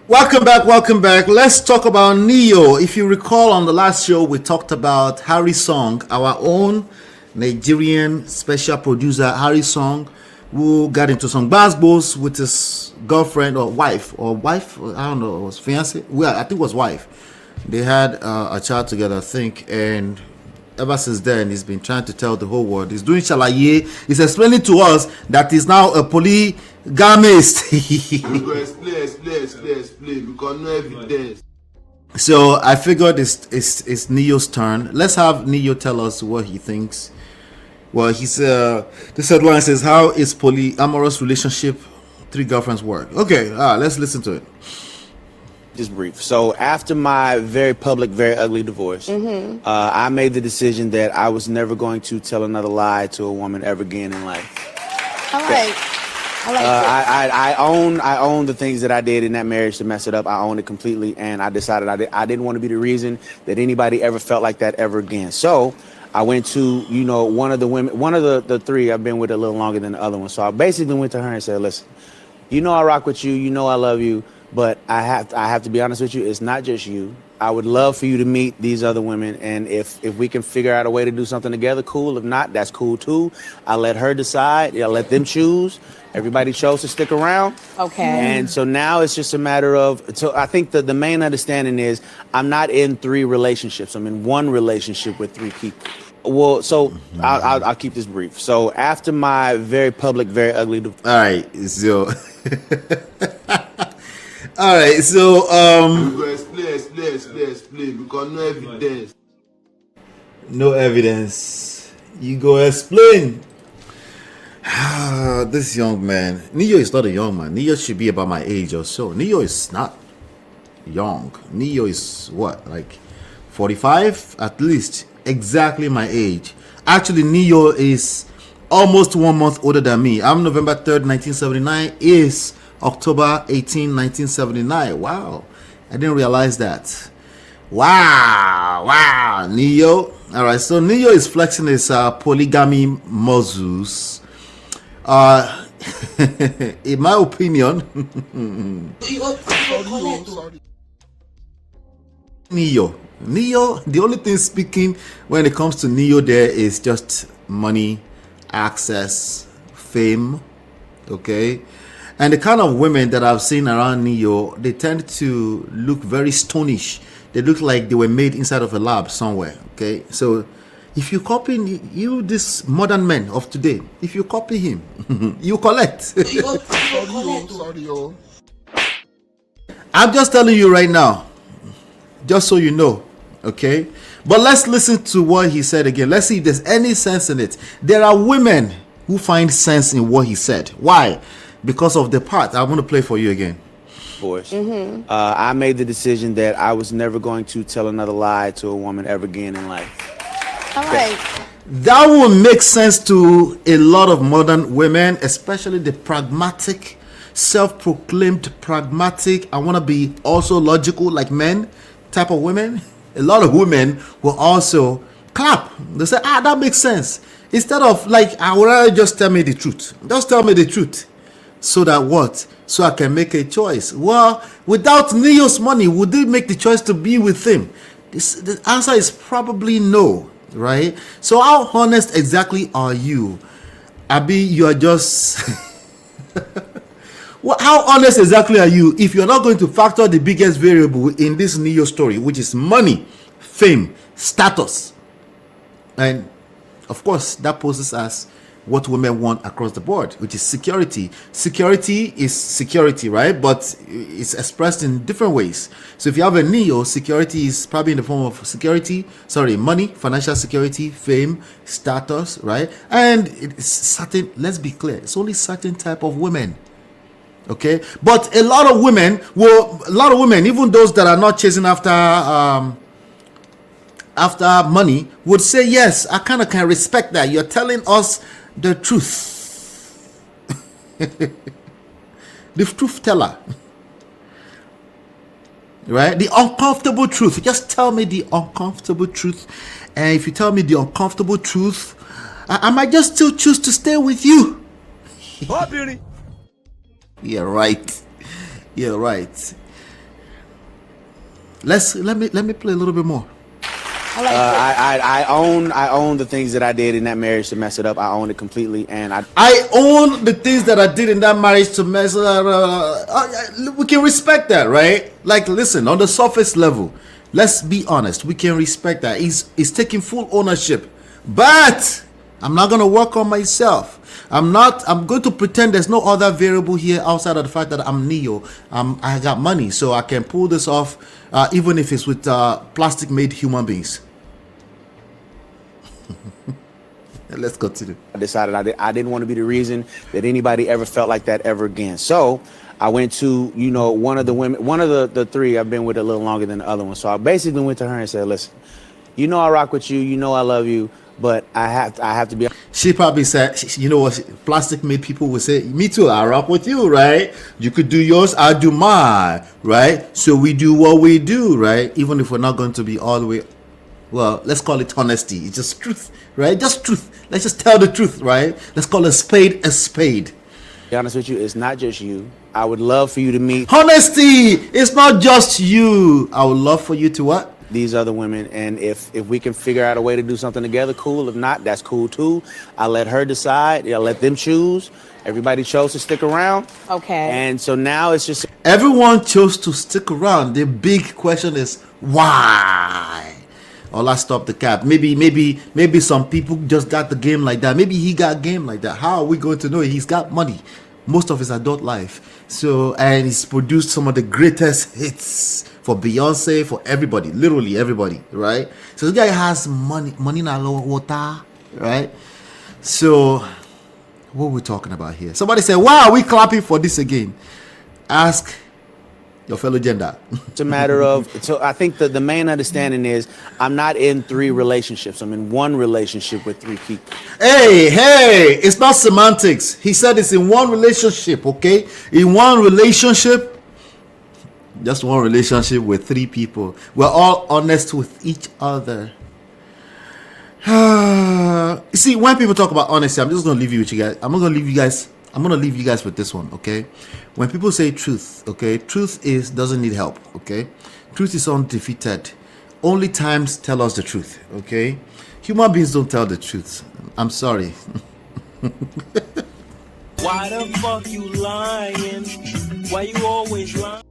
Welcome back, welcome back. Let's talk about Neo. If you recall, on the last show, we talked about Harry Song, our own Nigerian special producer, Harry Song, who got into some basketballs with his girlfriend or wife, I don't know, it was fiance. Well, I think it was wife. They had a child together, I think, and ever since then, he's been trying to tell the whole world. He's doing shalaye. He's explaining to us that he's now a polygamist. explain, because no evidence. So I figured it's Neo's turn. Let's have Neo tell us what he thinks. Well, this headline says, "How is polyamorous relationship, three girlfriends work?" Okay, let's listen to it. Just brief. So after my very public, very ugly divorce, I made the decision that I was never going to tell another lie to a woman ever again in life. I like I own the things that I did in that marriage to mess it up. I own it completely, and I decided I didn't want to be the reason that anybody ever felt like that ever again. So I went to, one of the women, one of the three I've been with a little longer than the other one. So I basically went to her and said, "Listen, I rock with you, I love you, but I have to be honest with you, it's not just you. I would love for you to meet these other women, and if we can figure out a way to do something together, cool. If not, that's cool too. I let her decide. I let them choose. Everybody chose to stick around. Okay. And so now it's just a matter of, so I think that the main understanding is I'm not in three relationships. I'm in one relationship with three people. Well, so I'll keep this brief. So after my very public, very ugly divorce. All right, so all right, so Explain, because no evidence. no evidence. You go explain. This young man, Neo is not a young man. Neo should be about my age or so. Neo is not young. Neo is what, like 45 at least, exactly my age. Actually, Neo is almost 1 month older than me. I'm November 3rd, 1979. Is October 18, 1979. Wow, I didn't realize that. Wow, Neo. All right, so Neo is flexing his polygamy muscles. In my opinion, Neo, the only thing speaking when it comes to Neo there is just money, access, fame, okay? And the kind of women that I've seen around Neo, they tend to look very stonish. They look like they were made inside of a lab somewhere, okay? So if you copy this modern men of today, if you copy him, you collect. I'm just telling you right now, just so you know, okay? But let's listen to what he said again. Let's see if there's any sense in it. There are women who find sense in what he said. Why? Because of the part. I'm going to play for you again. I made the decision that I was never going to tell another lie to a woman ever again in life. I like That will make sense to a lot of modern women, especially the pragmatic, self-proclaimed pragmatic, I want to be also logical like men type of women. A lot of women will also clap. They say, that makes sense. Instead of like, I would rather just tell me the truth. Just tell me the truth. So that what? So I can make a choice. Well, without Neo's money, would they make the choice to be with him? The answer is probably no, right? So how honest exactly are you? Abi, you are just... Well, how honest exactly are you if you're not going to factor the biggest variable in this Neo story, which is money, fame, status? And of course, that poses as what women want across the board, which is security. Security is security, right? But it's expressed in different ways. So if you have a Neo, security is probably in the form of money, financial security, fame, status, right? And it's certain, let's be clear, it's only certain type of women. Okay, but a lot of women, even those that are not chasing after money, would say, yes, I kind of can respect that. You're telling us the truth. The truth teller, right? The uncomfortable truth. Just tell me the uncomfortable truth, and if you tell me the uncomfortable truth, I might just still choose to stay with you. Oh, beauty. Yeah, right. Let me play a little bit more. I like it. I own the things that I did in that marriage to mess it up. I own it completely, and I own the things that I did in that marriage to mess it up. We can respect that, right? Like, listen, on the surface level, let's be honest. We can respect that. He's taking full ownership, but I'm not gonna work on myself. I'm going to pretend there's no other variable here outside of the fact that I'm Neo. I got money, so I can pull this off, even if it's with plastic-made human beings. Let's continue. I decided I didn't want to be the reason that anybody ever felt like that ever again. So I went to, one of the women, one of the three I've been with a little longer than the other one. So I basically went to her and said, listen, I rock with you. I love you, but I have to be. She probably said, you know what, plastic made people would say, me too, I rock with you, right? You could do yours, I'll do mine, right? So we do what we do, right? Even if we're not going to be all the way, well, let's call it honesty. It's just truth, right? Just truth. Let's just tell the truth, right? Let's call a spade a spade. To be honest with you, it's not just you. I would love for you to meet Honesty, it's not just you. I would love for you to what? these other women, and if we can figure out a way to do something together, cool. If not, that's cool too. I let her decide. I let them choose. Everybody chose to stick around. Okay. And so now it's just Everyone chose to stick around. The big question is why? Or let's stop the cap. Maybe some people just got the game like that. Maybe he got game like that. How are we going to know? He's got money most of his adult life. So, and he's produced some of the greatest hits for Beyonce, for everybody, literally everybody, right? So this guy has money na low water, right? So what are we talking about here? Somebody said, why are we clapping for this again? Ask your fellow gender. it's a matter of, so I think that the main understanding is I'm not in 3 relationships. I'm in 1 relationship with 3 people. Hey, it's not semantics. He said it's in 1 relationship, okay? In 1 relationship, just 1 relationship with 3 people. We're all honest with each other. You see, when people talk about honesty, I'm just gonna leave you with you guys. I'm gonna leave you guys with this one, okay? When people say truth, okay, truth doesn't need help, okay? Truth is undefeated. Only times tell us the truth, okay? Human beings don't tell the truth. I'm sorry. Why the fuck you lying? Why you always lying?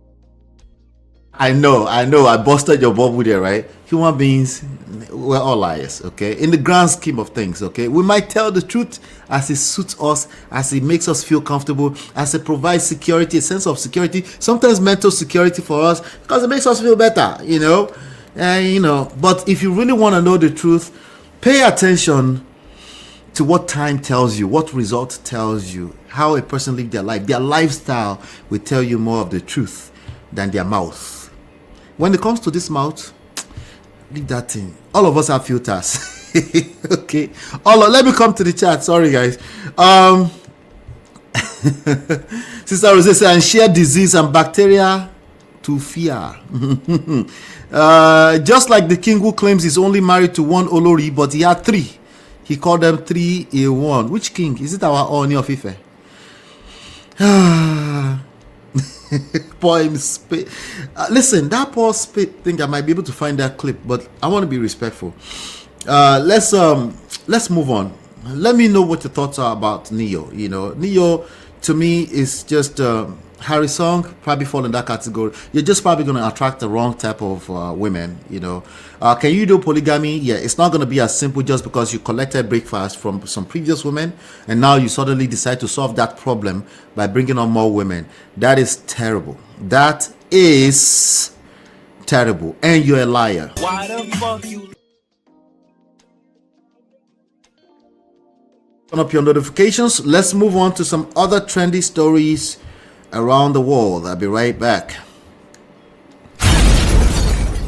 I know, I busted your bubble there, right? Human beings, we're all liars, okay? In the grand scheme of things, okay? We might tell the truth as it suits us, as it makes us feel comfortable, as it provides security, a sense of security, sometimes mental security for us, because it makes us feel better, But if you really want to know the truth, pay attention to what time tells you, what result tells you, how a person lives their life. Their lifestyle will tell you more of the truth than their mouth. When it comes to this mouth, leave that thing. All of us have filters. Okay. Let me come to the chat. Sorry, guys. Sister Rose says, and share disease and bacteria to fear. Just like the king who claims he's only married to 1 Olori, but he had 3. He called them 3 in 1. Which king? Is it our Ooni of Ife? Poem spit. Listen, that Paul spit thing, I might be able to find that clip, but I want to be respectful. Let's move on. Let me know what your thoughts are about Neo. Neo to me is just Harry song, probably fall in that category. You're just probably going to attract the wrong type of women. Can you do polygamy? Yeah, it's not going to be as simple just because you collected breakfast from some previous women and now you suddenly decide to solve that problem by bringing on more women. That is terrible. That is terrible, and you're a liar. Why the fuck you? Turn up your notifications. Let's move on to some other trendy stories around the world. I'll be right back.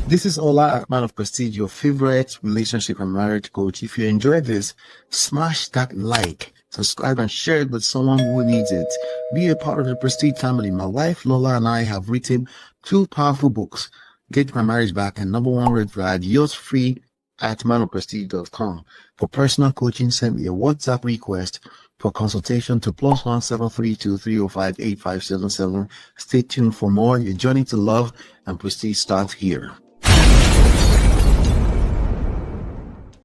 This is Ola, Man of Prestige, your favorite relationship and marriage coach. If you enjoyed this, smash that like, subscribe, and share it with someone who needs it. Be a part of the Prestige family. My wife Lola and I have written 2 powerful books, Get My Marriage Back and Number 1 Red Flag. Yours free at manofprestige.com. For personal coaching, send me a WhatsApp request for consultation to +1 732 305 8577. Stay tuned for more. Your journey to love and prestige starts here.